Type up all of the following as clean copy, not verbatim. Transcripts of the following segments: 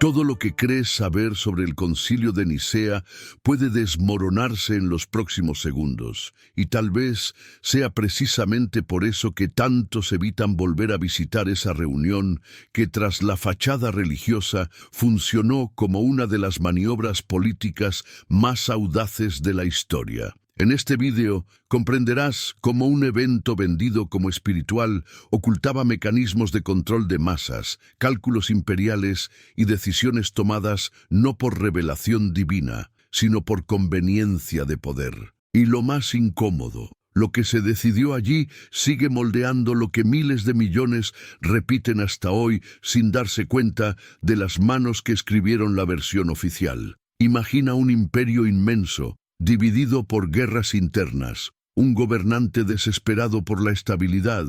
Todo lo que crees saber sobre el Concilio de Nicea puede desmoronarse en los próximos segundos, y tal vez sea precisamente por eso que tantos evitan volver a visitar esa reunión que tras la fachada religiosa funcionó como una de las maniobras políticas más audaces de la historia. En este vídeo comprenderás cómo un evento vendido como espiritual ocultaba mecanismos de control de masas, cálculos imperiales y decisiones tomadas no por revelación divina, sino por conveniencia de poder. Y lo más incómodo, lo que se decidió allí sigue moldeando lo que miles de millones repiten hasta hoy sin darse cuenta de las manos que escribieron la versión oficial. Imagina un imperio inmenso, dividido por guerras internas, un gobernante desesperado por la estabilidad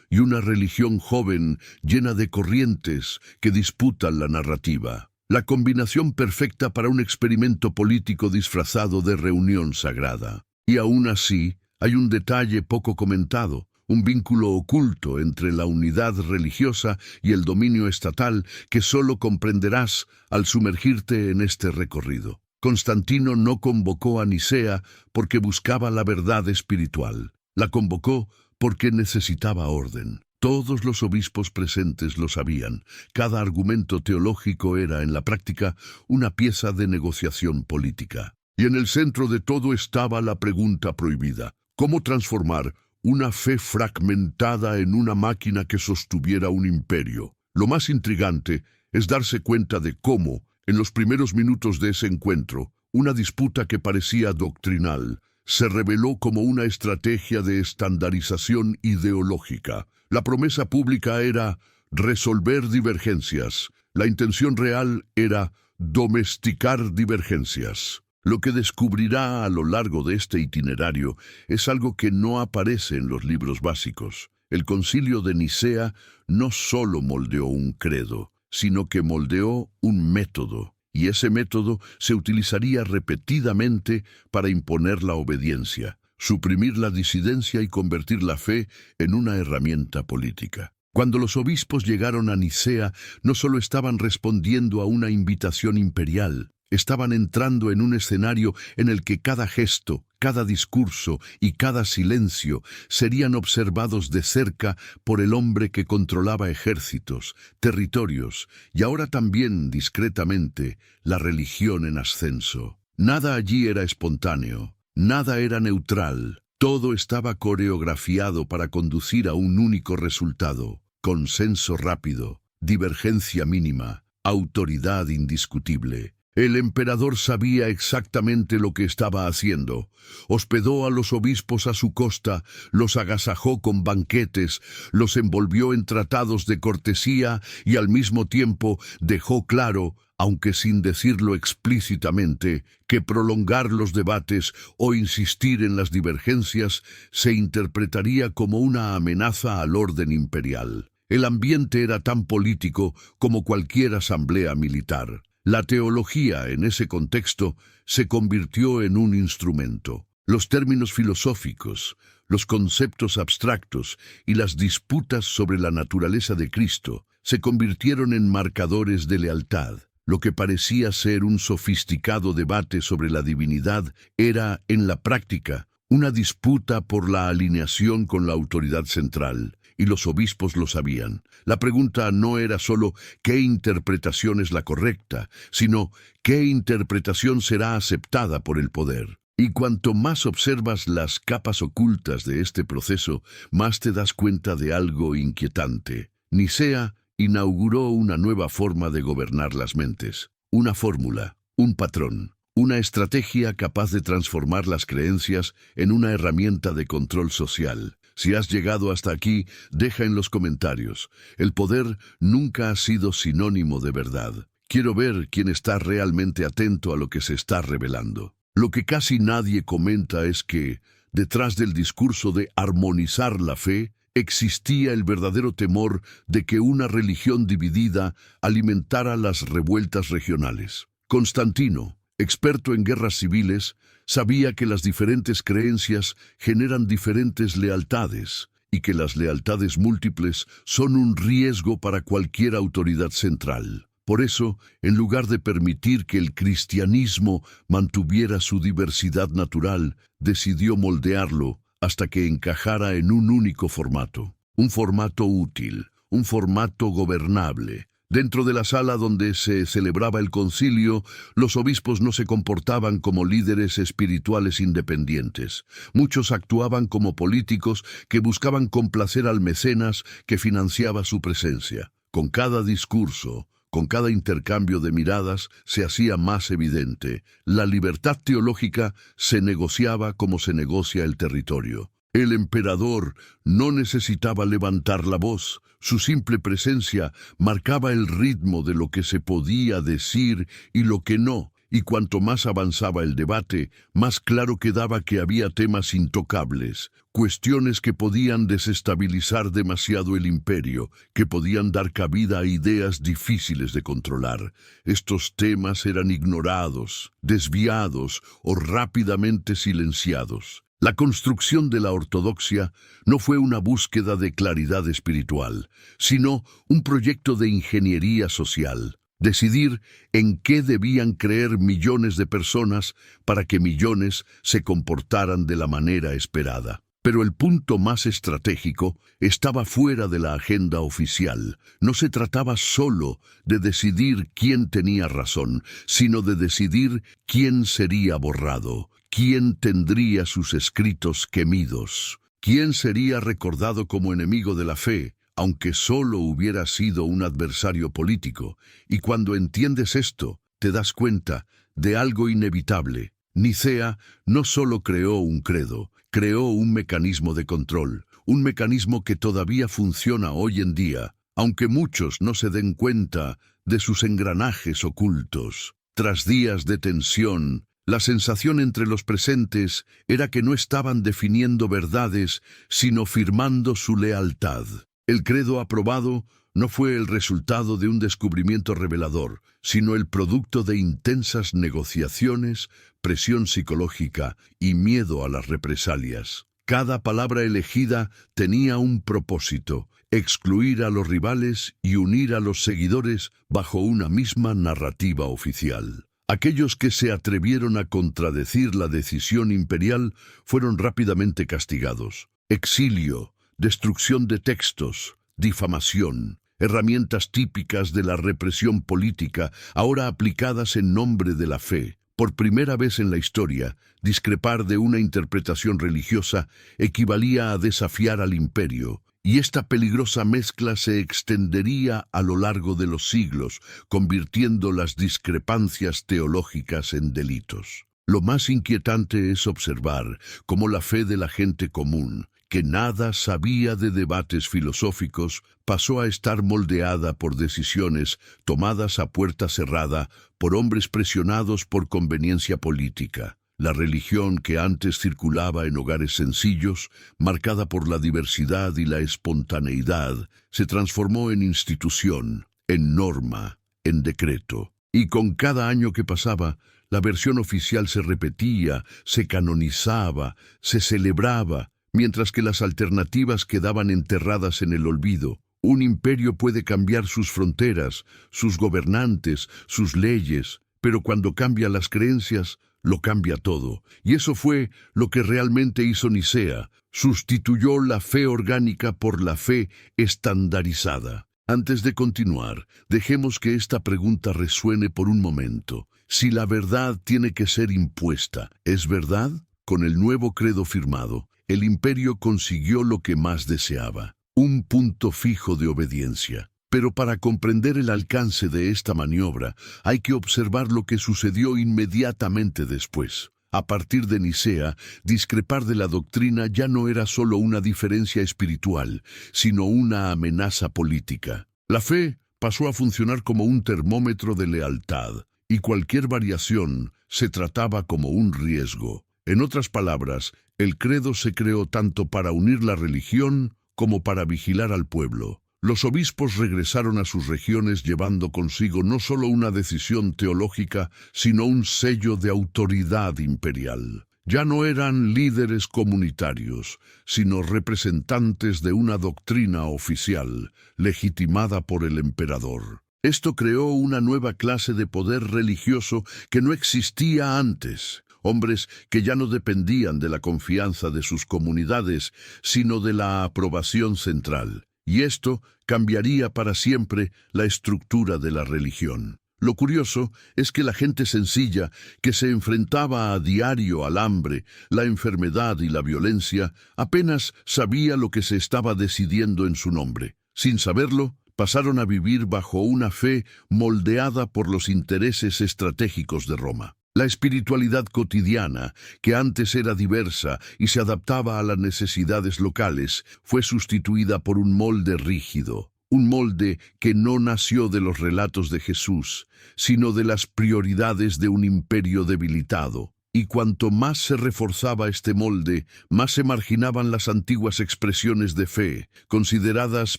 y una religión joven llena de corrientes que disputan la narrativa. La combinación perfecta para un experimento político disfrazado de reunión sagrada. Y aún así, hay un detalle poco comentado, un vínculo oculto entre la unidad religiosa y el dominio estatal que solo comprenderás al sumergirte en este recorrido. Constantino no convocó a Nicea porque buscaba la verdad espiritual. La convocó porque necesitaba orden. Todos los obispos presentes lo sabían. Cada argumento teológico era, en la práctica, una pieza de negociación política. Y en el centro de todo estaba la pregunta prohibida: ¿cómo transformar una fe fragmentada en una máquina que sostuviera un imperio? Lo más intrigante es darse cuenta de cómo, en los primeros minutos de ese encuentro, una disputa que parecía doctrinal se reveló como una estrategia de estandarización ideológica. La promesa pública era resolver divergencias. La intención real era domesticar divergencias. Lo que descubrirá a lo largo de este itinerario es algo que no aparece en los libros básicos. El Concilio de Nicea no solo moldeó un credo, sino que moldeó un método, y ese método se utilizaría repetidamente para imponer la obediencia, suprimir la disidencia y convertir la fe en una herramienta política. Cuando los obispos llegaron a Nicea, no solo estaban respondiendo a una invitación imperial, estaban entrando en un escenario en el que cada gesto, cada discurso y cada silencio serían observados de cerca por el hombre que controlaba ejércitos, territorios y ahora también, discretamente, la religión en ascenso. Nada allí era espontáneo, nada era neutral, todo estaba coreografiado para conducir a un único resultado: consenso rápido, divergencia mínima, autoridad indiscutible. El emperador sabía exactamente lo que estaba haciendo. Hospedó a los obispos a su costa, los agasajó con banquetes, los envolvió en tratados de cortesía y al mismo tiempo dejó claro, aunque sin decirlo explícitamente, que prolongar los debates o insistir en las divergencias se interpretaría como una amenaza al orden imperial. El ambiente era tan político como cualquier asamblea militar. La teología, en ese contexto, se convirtió en un instrumento. Los términos filosóficos, los conceptos abstractos y las disputas sobre la naturaleza de Cristo se convirtieron en marcadores de lealtad. Lo que parecía ser un sofisticado debate sobre la divinidad era, en la práctica, una disputa por la alineación con la autoridad central. Y los obispos lo sabían. La pregunta no era solo qué interpretación es la correcta, sino qué interpretación será aceptada por el poder. Y cuanto más observas las capas ocultas de este proceso, más te das cuenta de algo inquietante. Nicea inauguró una nueva forma de gobernar las mentes, una fórmula, un patrón, una estrategia capaz de transformar las creencias en una herramienta de control social. Si has llegado hasta aquí, deja en los comentarios. El poder nunca ha sido sinónimo de verdad. Quiero ver quién está realmente atento a lo que se está revelando. Lo que casi nadie comenta es que, detrás del discurso de armonizar la fe, existía el verdadero temor de que una religión dividida alimentara las revueltas regionales. Constantino, experto en guerras civiles, sabía que las diferentes creencias generan diferentes lealtades y que las lealtades múltiples son un riesgo para cualquier autoridad central. Por eso, en lugar de permitir que el cristianismo mantuviera su diversidad natural, decidió moldearlo hasta que encajara en un único formato. Un formato útil, un formato gobernable. Dentro de la sala donde se celebraba el concilio, los obispos no se comportaban como líderes espirituales independientes. Muchos actuaban como políticos que buscaban complacer al mecenas que financiaba su presencia. Con cada discurso, con cada intercambio de miradas, se hacía más evidente. La libertad teológica se negociaba como se negocia el territorio. El emperador no necesitaba levantar la voz. Su simple presencia marcaba el ritmo de lo que se podía decir y lo que no. Y cuanto más avanzaba el debate, más claro quedaba que había temas intocables, cuestiones que podían desestabilizar demasiado el imperio, que podían dar cabida a ideas difíciles de controlar. Estos temas eran ignorados, desviados o rápidamente silenciados. La construcción de la ortodoxia no fue una búsqueda de claridad espiritual, sino un proyecto de ingeniería social. Decidir en qué debían creer millones de personas para que millones se comportaran de la manera esperada. Pero el punto más estratégico estaba fuera de la agenda oficial. No se trataba solo de decidir quién tenía razón, sino de decidir quién sería borrado, quién tendría sus escritos quemidos, quién sería recordado como enemigo de la fe, aunque solo hubiera sido un adversario político. Y cuando entiendes esto, te das cuenta de algo inevitable. Nicea no solo creó un credo, creó un mecanismo de control, un mecanismo que todavía funciona hoy en día, aunque muchos no se den cuenta de sus engranajes ocultos. Tras días de tensión, la sensación entre los presentes era que no estaban definiendo verdades, sino firmando su lealtad. El credo aprobado no fue el resultado de un descubrimiento revelador, sino el producto de intensas negociaciones, presión psicológica y miedo a las represalias. Cada palabra elegida tenía un propósito: excluir a los rivales y unir a los seguidores bajo una misma narrativa oficial. Aquellos que se atrevieron a contradecir la decisión imperial fueron rápidamente castigados. Exilio, destrucción de textos, difamación, herramientas típicas de la represión política, ahora aplicadas en nombre de la fe. Por primera vez en la historia, discrepar de una interpretación religiosa equivalía a desafiar al imperio, y esta peligrosa mezcla se extendería a lo largo de los siglos, convirtiendo las discrepancias teológicas en delitos. Lo más inquietante es observar cómo la fe de la gente común, que nada sabía de debates filosóficos, pasó a estar moldeada por decisiones tomadas a puerta cerrada por hombres presionados por conveniencia política. La religión que antes circulaba en hogares sencillos, marcada por la diversidad y la espontaneidad, se transformó en institución, en norma, en decreto. Y con cada año que pasaba, la versión oficial se repetía, se canonizaba, se celebraba, mientras que las alternativas quedaban enterradas en el olvido. Un imperio puede cambiar sus fronteras, sus gobernantes, sus leyes, pero cuando cambia las creencias, lo cambia todo. Y eso fue lo que realmente hizo Nicea. Sustituyó la fe orgánica por la fe estandarizada. Antes de continuar, dejemos que esta pregunta resuene por un momento. Si la verdad tiene que ser impuesta, ¿es verdad? Con el nuevo credo firmado, el imperio consiguió lo que más deseaba: un punto fijo de obediencia. Pero para comprender el alcance de esta maniobra, hay que observar lo que sucedió inmediatamente después. A partir de Nicea, discrepar de la doctrina ya no era solo una diferencia espiritual, sino una amenaza política. La fe pasó a funcionar como un termómetro de lealtad, y cualquier variación se trataba como un riesgo. En otras palabras, el credo se creó tanto para unir la religión como para vigilar al pueblo. Los obispos regresaron a sus regiones llevando consigo no solo una decisión teológica, sino un sello de autoridad imperial. Ya no eran líderes comunitarios, sino representantes de una doctrina oficial, legitimada por el emperador. Esto creó una nueva clase de poder religioso que no existía antes. Hombres que ya no dependían de la confianza de sus comunidades, sino de la aprobación central. Y esto cambiaría para siempre la estructura de la religión. Lo curioso es que la gente sencilla, que se enfrentaba a diario al hambre, la enfermedad y la violencia, apenas sabía lo que se estaba decidiendo en su nombre. Sin saberlo, pasaron a vivir bajo una fe moldeada por los intereses estratégicos de Roma. La espiritualidad cotidiana, que antes era diversa y se adaptaba a las necesidades locales, fue sustituida por un molde rígido. Un molde que no nació de los relatos de Jesús, sino de las prioridades de un imperio debilitado. Y cuanto más se reforzaba este molde, más se marginaban las antiguas expresiones de fe, consideradas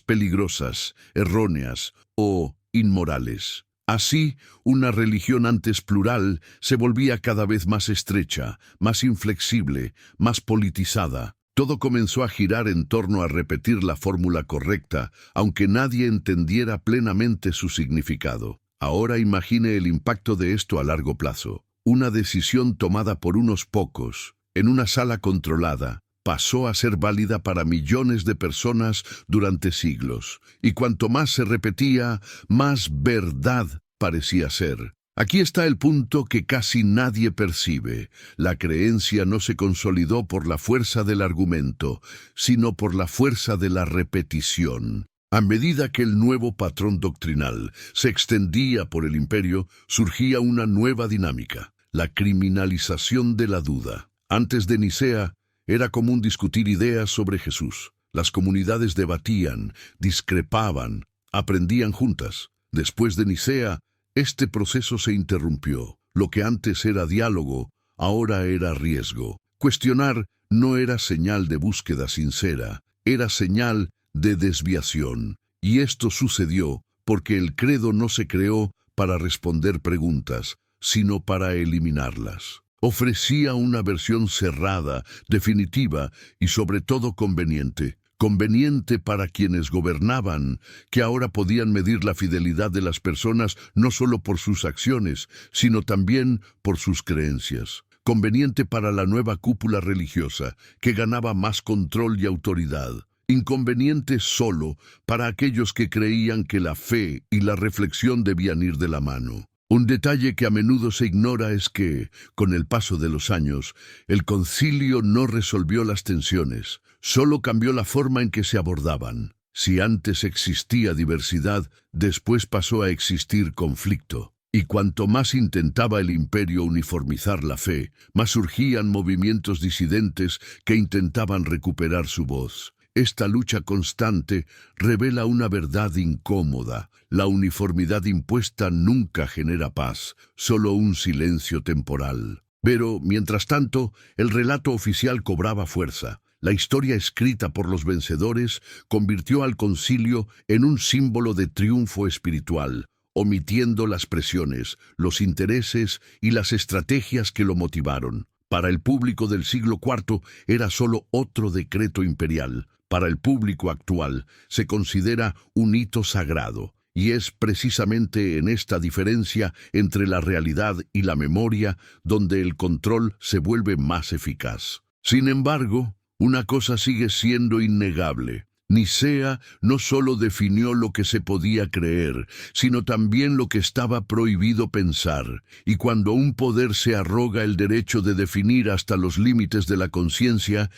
peligrosas, erróneas o inmorales. Así, una religión antes plural se volvía cada vez más estrecha, más inflexible, más politizada. Todo comenzó a girar en torno a repetir la fórmula correcta, aunque nadie entendiera plenamente su significado. Ahora imagine el impacto de esto a largo plazo. Una decisión tomada por unos pocos, en una sala controlada, pasó a ser válida para millones de personas durante siglos. Y cuanto más se repetía, más verdad parecía ser. Aquí está el punto que casi nadie percibe. La creencia no se consolidó por la fuerza del argumento, sino por la fuerza de la repetición. A medida que el nuevo patrón doctrinal se extendía por el imperio, surgía una nueva dinámica, la criminalización de la duda. Antes de Nicea, era común discutir ideas sobre Jesús. Las comunidades debatían, discrepaban, aprendían juntas. Después de Nicea, este proceso se interrumpió. Lo que antes era diálogo, ahora era riesgo. Cuestionar no era señal de búsqueda sincera, era señal de desviación. Y esto sucedió porque el credo no se creó para responder preguntas, sino para eliminarlas. Ofrecía una versión cerrada, definitiva y sobre todo conveniente. Conveniente para quienes gobernaban, que ahora podían medir la fidelidad de las personas no solo por sus acciones, sino también por sus creencias. Conveniente para la nueva cúpula religiosa, que ganaba más control y autoridad. Inconveniente solo para aquellos que creían que la fe y la reflexión debían ir de la mano. Un detalle que a menudo se ignora es que, con el paso de los años, el concilio no resolvió las tensiones, solo cambió la forma en que se abordaban. Si antes existía diversidad, después pasó a existir conflicto. Y cuanto más intentaba el imperio uniformizar la fe, más surgían movimientos disidentes que intentaban recuperar su voz. Esta lucha constante revela una verdad incómoda. La uniformidad impuesta nunca genera paz, solo un silencio temporal. Pero, mientras tanto, el relato oficial cobraba fuerza. La historia escrita por los vencedores convirtió al concilio en un símbolo de triunfo espiritual, omitiendo las presiones, los intereses y las estrategias que lo motivaron. Para el público del siglo IV era solo otro decreto imperial. Para el público actual se considera un hito sagrado, y es precisamente en esta diferencia entre la realidad y la memoria donde el control se vuelve más eficaz. Sin embargo, una cosa sigue siendo innegable. Nicea no solo definió lo que se podía creer, sino también lo que estaba prohibido pensar. Y cuando un poder se arroga el derecho de definir hasta los límites de la conciencia,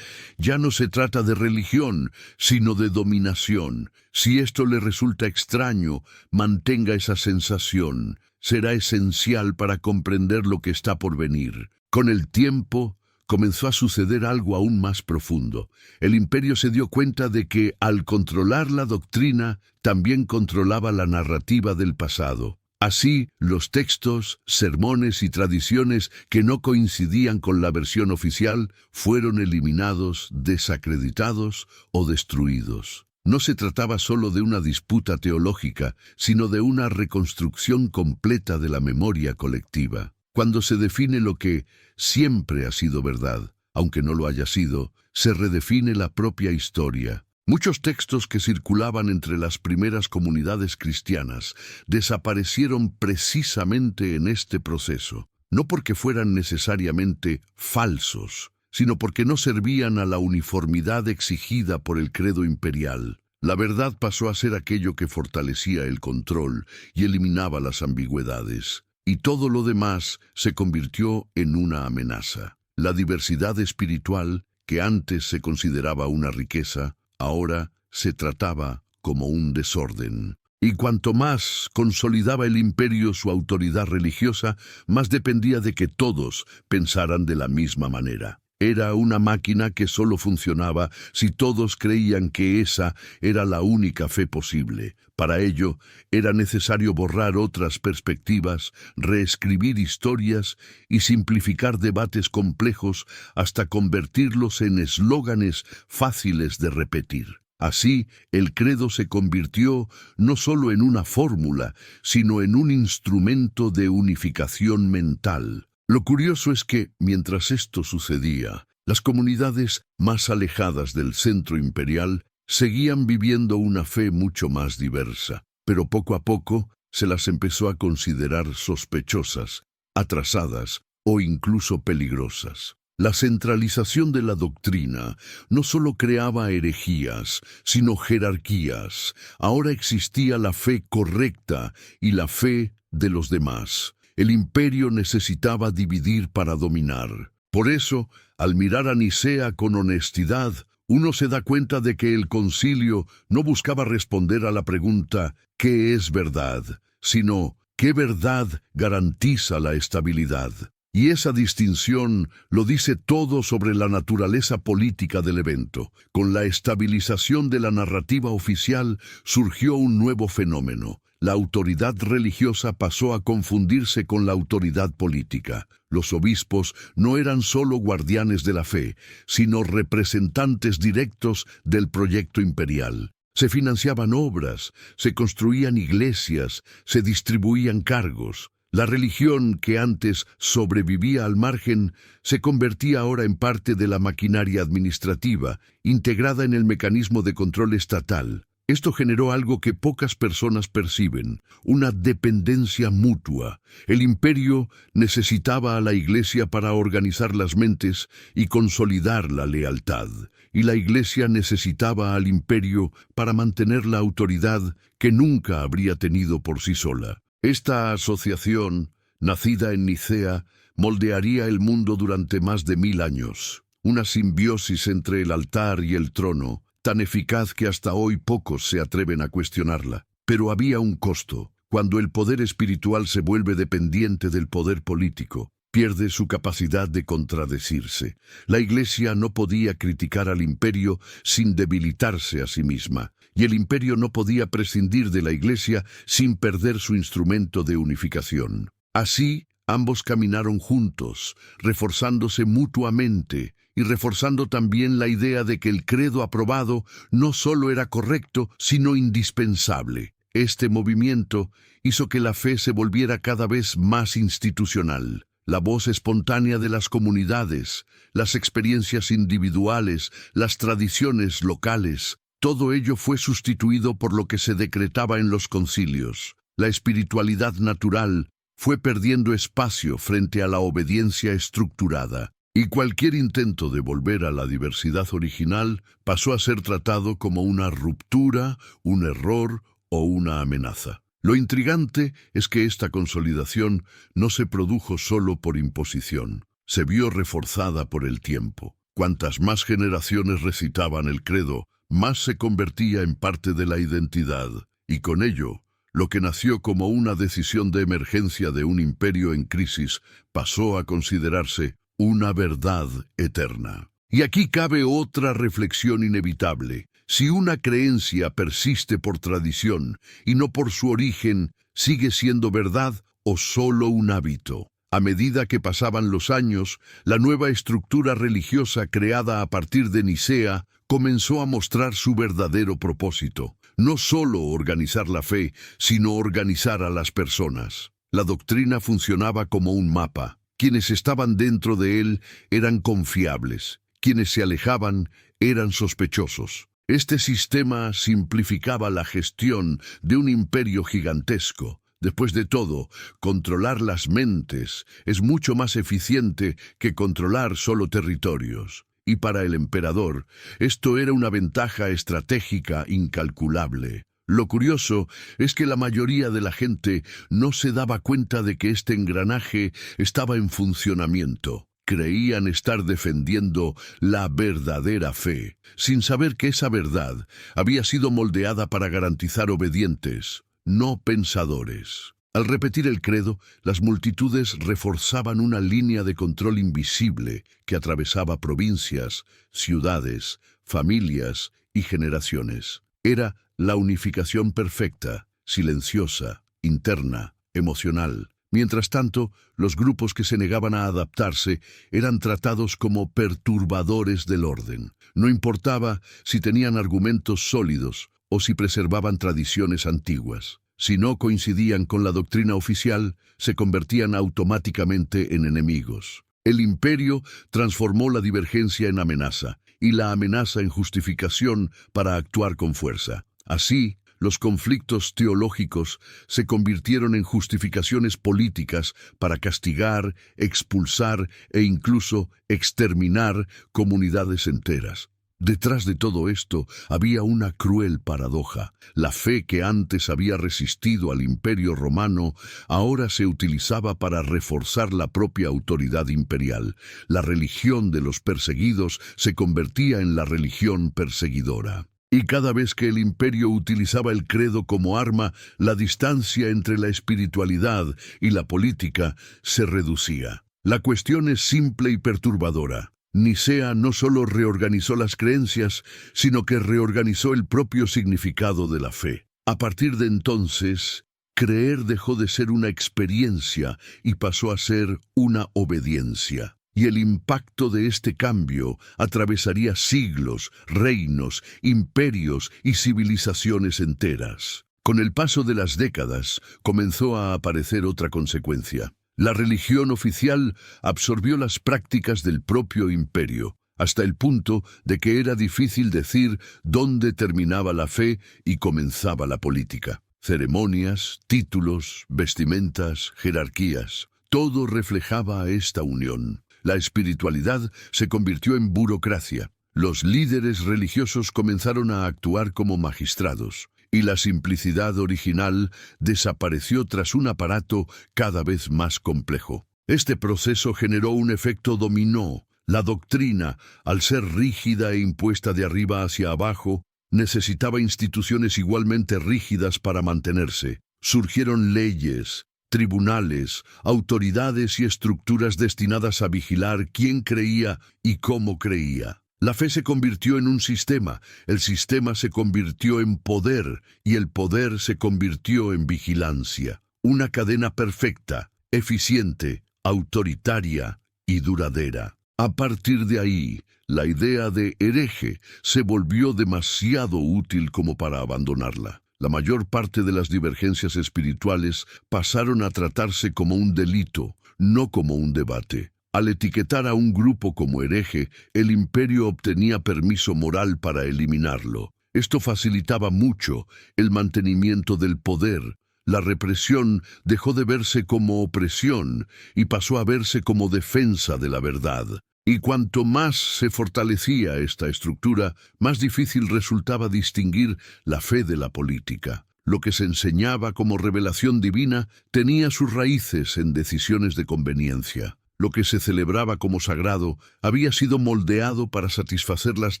ya no se trata de religión, sino de dominación. Si esto le resulta extraño, mantenga esa sensación. Será esencial para comprender lo que está por venir. Con el tiempo, comenzó a suceder algo aún más profundo. El imperio se dio cuenta de que, al controlar la doctrina, también controlaba la narrativa del pasado. Así, los textos, sermones y tradiciones que no coincidían con la versión oficial fueron eliminados, desacreditados o destruidos. No se trataba solo de una disputa teológica, sino de una reconstrucción completa de la memoria colectiva. Cuando se define lo que siempre ha sido verdad, aunque no lo haya sido, se redefine la propia historia. Muchos textos que circulaban entre las primeras comunidades cristianas desaparecieron precisamente en este proceso, no porque fueran necesariamente falsos, sino porque no servían a la uniformidad exigida por el credo imperial. La verdad pasó a ser aquello que fortalecía el control y eliminaba las ambigüedades, y todo lo demás se convirtió en una amenaza. La diversidad espiritual, que antes se consideraba una riqueza, ahora se trataba como un desorden. Y cuanto más consolidaba el imperio su autoridad religiosa, más dependía de que todos pensaran de la misma manera. Era una máquina que solo funcionaba si todos creían que esa era la única fe posible. Para ello, era necesario borrar otras perspectivas, reescribir historias y simplificar debates complejos hasta convertirlos en eslóganes fáciles de repetir. Así, el credo se convirtió no solo en una fórmula, sino en un instrumento de unificación mental. Lo curioso es que, mientras esto sucedía, las comunidades más alejadas del centro imperial seguían viviendo una fe mucho más diversa, pero poco a poco se las empezó a considerar sospechosas, atrasadas o incluso peligrosas. La centralización de la doctrina no solo creaba herejías, sino jerarquías. Ahora existía la fe correcta y la fe de los demás. El imperio necesitaba dividir para dominar. Por eso, al mirar a Nicea con honestidad, uno se da cuenta de que el concilio no buscaba responder a la pregunta ¿qué es verdad?, sino ¿qué verdad garantiza la estabilidad? Y esa distinción lo dice todo sobre la naturaleza política del evento. Con la estabilización de la narrativa oficial surgió un nuevo fenómeno. La autoridad religiosa pasó a confundirse con la autoridad política. Los obispos no eran solo guardianes de la fe, sino representantes directos del proyecto imperial. Se financiaban obras, se construían iglesias, se distribuían cargos. La religión que antes sobrevivía al margen se convertía ahora en parte de la maquinaria administrativa, integrada en el mecanismo de control estatal. Esto generó algo que pocas personas perciben, una dependencia mutua. El imperio necesitaba a la Iglesia para organizar las mentes y consolidar la lealtad, y la Iglesia necesitaba al imperio para mantener la autoridad que nunca habría tenido por sí sola. Esta asociación, nacida en Nicea, moldearía el mundo durante más de 1000 años. Una simbiosis entre el altar y el trono, tan eficaz que hasta hoy pocos se atreven a cuestionarla. Pero había un costo. Cuando el poder espiritual se vuelve dependiente del poder político, pierde su capacidad de contradecirse. La Iglesia no podía criticar al imperio sin debilitarse a sí misma, y el imperio no podía prescindir de la Iglesia sin perder su instrumento de unificación. Así, ambos caminaron juntos, reforzándose mutuamente, y reforzando también la idea de que el credo aprobado no solo era correcto, sino indispensable. Este movimiento hizo que la fe se volviera cada vez más institucional. La voz espontánea de las comunidades, las experiencias individuales, las tradiciones locales, todo ello fue sustituido por lo que se decretaba en los concilios. La espiritualidad natural fue perdiendo espacio frente a la obediencia estructurada, y cualquier intento de volver a la diversidad original pasó a ser tratado como una ruptura, un error o una amenaza. Lo intrigante es que esta consolidación no se produjo solo por imposición, se vio reforzada por el tiempo. Cuantas más generaciones recitaban el credo, más se convertía en parte de la identidad, y con ello, lo que nació como una decisión de emergencia de un imperio en crisis pasó a considerarse una verdad eterna. Y aquí cabe otra reflexión inevitable. Si una creencia persiste por tradición y no por su origen, ¿sigue siendo verdad o solo un hábito? A medida que pasaban los años, la nueva estructura religiosa creada a partir de Nicea comenzó a mostrar su verdadero propósito. No solo organizar la fe, sino organizar a las personas. La doctrina funcionaba como un mapa. Quienes estaban dentro de él eran confiables. Quienes se alejaban eran sospechosos. Este sistema simplificaba la gestión de un imperio gigantesco. Después de todo, controlar las mentes es mucho más eficiente que controlar solo territorios. Y para el emperador, esto era una ventaja estratégica incalculable. Lo curioso es que la mayoría de la gente no se daba cuenta de que este engranaje estaba en funcionamiento. Creían estar defendiendo la verdadera fe, sin saber que esa verdad había sido moldeada para garantizar obedientes, no pensadores. Al repetir el credo, las multitudes reforzaban una línea de control invisible que atravesaba provincias, ciudades, familias y generaciones. Era la unificación perfecta, silenciosa, interna, emocional. Mientras tanto, los grupos que se negaban a adaptarse eran tratados como perturbadores del orden. No importaba si tenían argumentos sólidos o si preservaban tradiciones antiguas. Si no coincidían con la doctrina oficial, se convertían automáticamente en enemigos. El imperio transformó la divergencia en amenaza y la amenaza en justificación para actuar con fuerza. Así, los conflictos teológicos se convirtieron en justificaciones políticas para castigar, expulsar e incluso exterminar comunidades enteras. Detrás de todo esto había una cruel paradoja. La fe que antes había resistido al Imperio Romano ahora se utilizaba para reforzar la propia autoridad imperial. La religión de los perseguidos se convertía en la religión perseguidora. Y cada vez que el imperio utilizaba el credo como arma, la distancia entre la espiritualidad y la política se reducía. La cuestión es simple y perturbadora. Nicea no solo reorganizó las creencias, sino que reorganizó el propio significado de la fe. A partir de entonces, creer dejó de ser una experiencia y pasó a ser una obediencia. Y el impacto de este cambio atravesaría siglos, reinos, imperios y civilizaciones enteras. Con el paso de las décadas, comenzó a aparecer otra consecuencia. La religión oficial absorbió las prácticas del propio imperio, hasta el punto de que era difícil decir dónde terminaba la fe y comenzaba la política. Ceremonias, títulos, vestimentas, jerarquías, todo reflejaba esta unión. La espiritualidad se convirtió en burocracia. Los líderes religiosos comenzaron a actuar como magistrados, y la simplicidad original desapareció tras un aparato cada vez más complejo. Este proceso generó un efecto dominó. La doctrina, al ser rígida e impuesta de arriba hacia abajo, necesitaba instituciones igualmente rígidas para mantenerse. Surgieron leyes, tribunales, autoridades y estructuras destinadas a vigilar quién creía y cómo creía. La fe se convirtió en un sistema, el sistema se convirtió en poder y el poder se convirtió en vigilancia. Una cadena perfecta, eficiente, autoritaria y duradera. A partir de ahí, la idea de hereje se volvió demasiado útil como para abandonarla. La mayor parte de las divergencias espirituales pasaron a tratarse como un delito, no como un debate. Al etiquetar a un grupo como hereje, el imperio obtenía permiso moral para eliminarlo. Esto facilitaba mucho el mantenimiento del poder. La represión dejó de verse como opresión y pasó a verse como defensa de la verdad. Y cuanto más se fortalecía esta estructura, más difícil resultaba distinguir la fe de la política. Lo que se enseñaba como revelación divina tenía sus raíces en decisiones de conveniencia. Lo que se celebraba como sagrado había sido moldeado para satisfacer las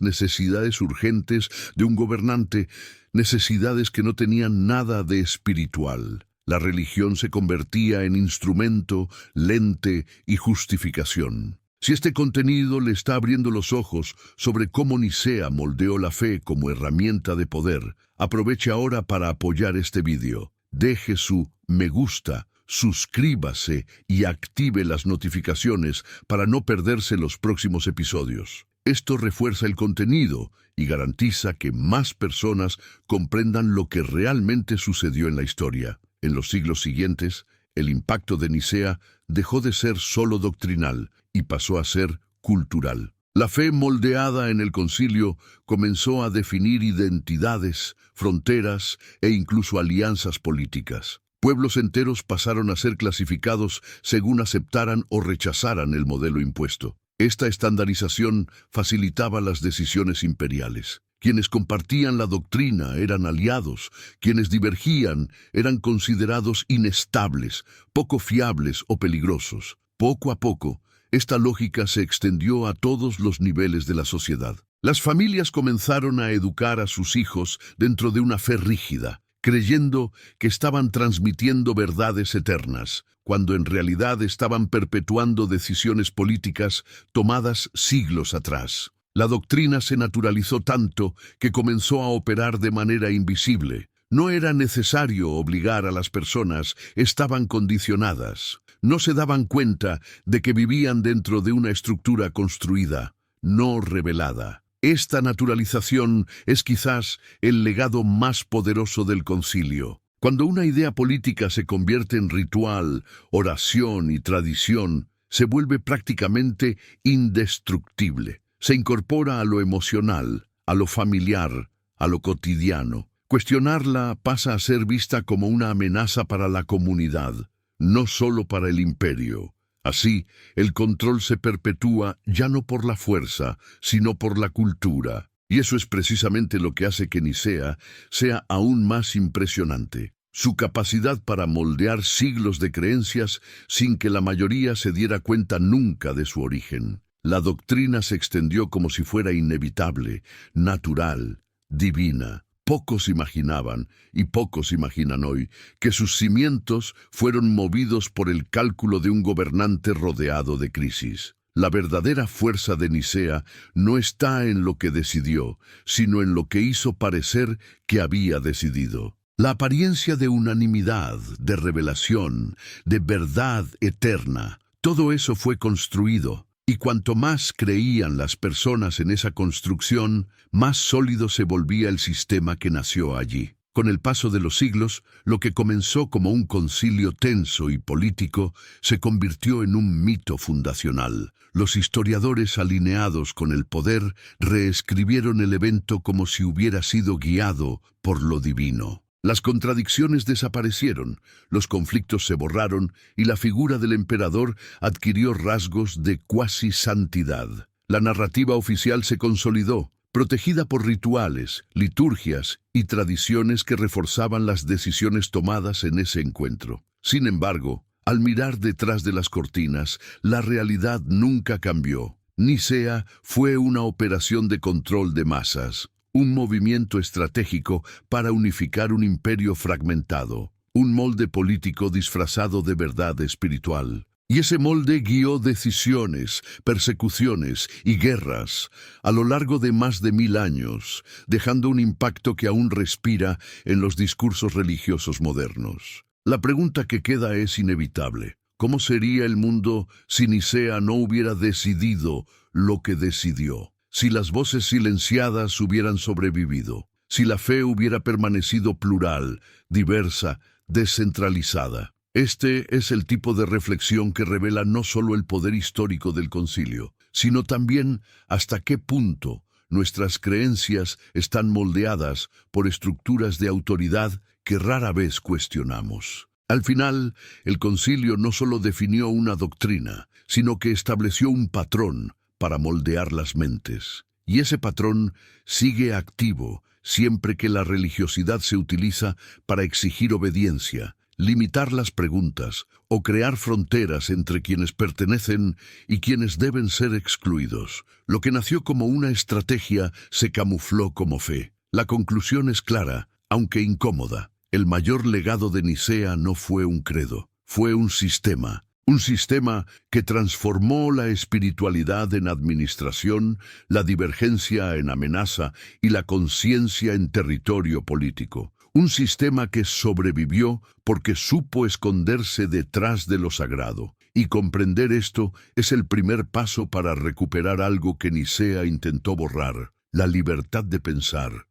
necesidades urgentes de un gobernante, necesidades que no tenían nada de espiritual. La religión se convertía en instrumento, lente y justificación. Si este contenido le está abriendo los ojos sobre cómo Nicea moldeó la fe como herramienta de poder, aproveche ahora para apoyar este vídeo. Deje su me gusta, suscríbase y active las notificaciones para no perderse los próximos episodios. Esto refuerza el contenido y garantiza que más personas comprendan lo que realmente sucedió en la historia. En los siglos siguientes, el impacto de Nicea dejó de ser solo doctrinal y pasó a ser cultural. La fe moldeada en el concilio comenzó a definir identidades, fronteras e incluso alianzas políticas. Pueblos enteros pasaron a ser clasificados según aceptaran o rechazaran el modelo impuesto. Esta estandarización facilitaba las decisiones imperiales. Quienes compartían la doctrina eran aliados, quienes divergían eran considerados inestables, poco fiables o peligrosos. Poco a poco, esta lógica se extendió a todos los niveles de la sociedad. Las familias comenzaron a educar a sus hijos dentro de una fe rígida, creyendo que estaban transmitiendo verdades eternas, cuando en realidad estaban perpetuando decisiones políticas tomadas siglos atrás. La doctrina se naturalizó tanto que comenzó a operar de manera invisible. No era necesario obligar a las personas, estaban condicionadas. No se daban cuenta de que vivían dentro de una estructura construida, no revelada. Esta naturalización es quizás el legado más poderoso del concilio. Cuando una idea política se convierte en ritual, oración y tradición, se vuelve prácticamente indestructible. Se incorpora a lo emocional, a lo familiar, a lo cotidiano. Cuestionarla pasa a ser vista como una amenaza para la comunidad, no solo para el imperio. Así, el control se perpetúa ya no por la fuerza, sino por la cultura. Y eso es precisamente lo que hace que Nicea sea aún más impresionante. Su capacidad para moldear siglos de creencias sin que la mayoría se diera cuenta nunca de su origen. La doctrina se extendió como si fuera inevitable, natural, divina. Pocos imaginaban, y pocos imaginan hoy, que sus cimientos fueron movidos por el cálculo de un gobernante rodeado de crisis. La verdadera fuerza de Nicea no está en lo que decidió, sino en lo que hizo parecer que había decidido. La apariencia de unanimidad, de revelación, de verdad eterna, todo eso fue construido. Y cuanto más creían las personas en esa construcción, más sólido se volvía el sistema que nació allí. Con el paso de los siglos, lo que comenzó como un concilio tenso y político se convirtió en un mito fundacional. Los historiadores alineados con el poder reescribieron el evento como si hubiera sido guiado por lo divino. Las contradicciones desaparecieron, los conflictos se borraron y la figura del emperador adquirió rasgos de cuasi santidad. La narrativa oficial se consolidó, protegida por rituales, liturgias y tradiciones que reforzaban las decisiones tomadas en ese encuentro. Sin embargo, al mirar detrás de las cortinas, la realidad nunca cambió. Nicea fue una operación de control de masas. Un movimiento estratégico para unificar un imperio fragmentado, un molde político disfrazado de verdad espiritual. Y ese molde guió decisiones, persecuciones y guerras a lo largo de más de 1000 años, dejando un impacto que aún respira en los discursos religiosos modernos. La pregunta que queda es inevitable. ¿Cómo sería el mundo si Nicea no hubiera decidido lo que decidió? Si las voces silenciadas hubieran sobrevivido, si la fe hubiera permanecido plural, diversa, descentralizada. Este es el tipo de reflexión que revela no solo el poder histórico del concilio, sino también hasta qué punto nuestras creencias están moldeadas por estructuras de autoridad que rara vez cuestionamos. Al final, el concilio no solo definió una doctrina, sino que estableció un patrón para moldear las mentes. Y ese patrón sigue activo siempre que la religiosidad se utiliza para exigir obediencia, limitar las preguntas o crear fronteras entre quienes pertenecen y quienes deben ser excluidos. Lo que nació como una estrategia se camufló como fe. La conclusión es clara, aunque incómoda. El mayor legado de Nicea no fue un credo, fue un sistema. Un sistema que transformó la espiritualidad en administración, la divergencia en amenaza y la conciencia en territorio político. Un sistema que sobrevivió porque supo esconderse detrás de lo sagrado. Y comprender esto es el primer paso para recuperar algo que Nicea intentó borrar: la libertad de pensar.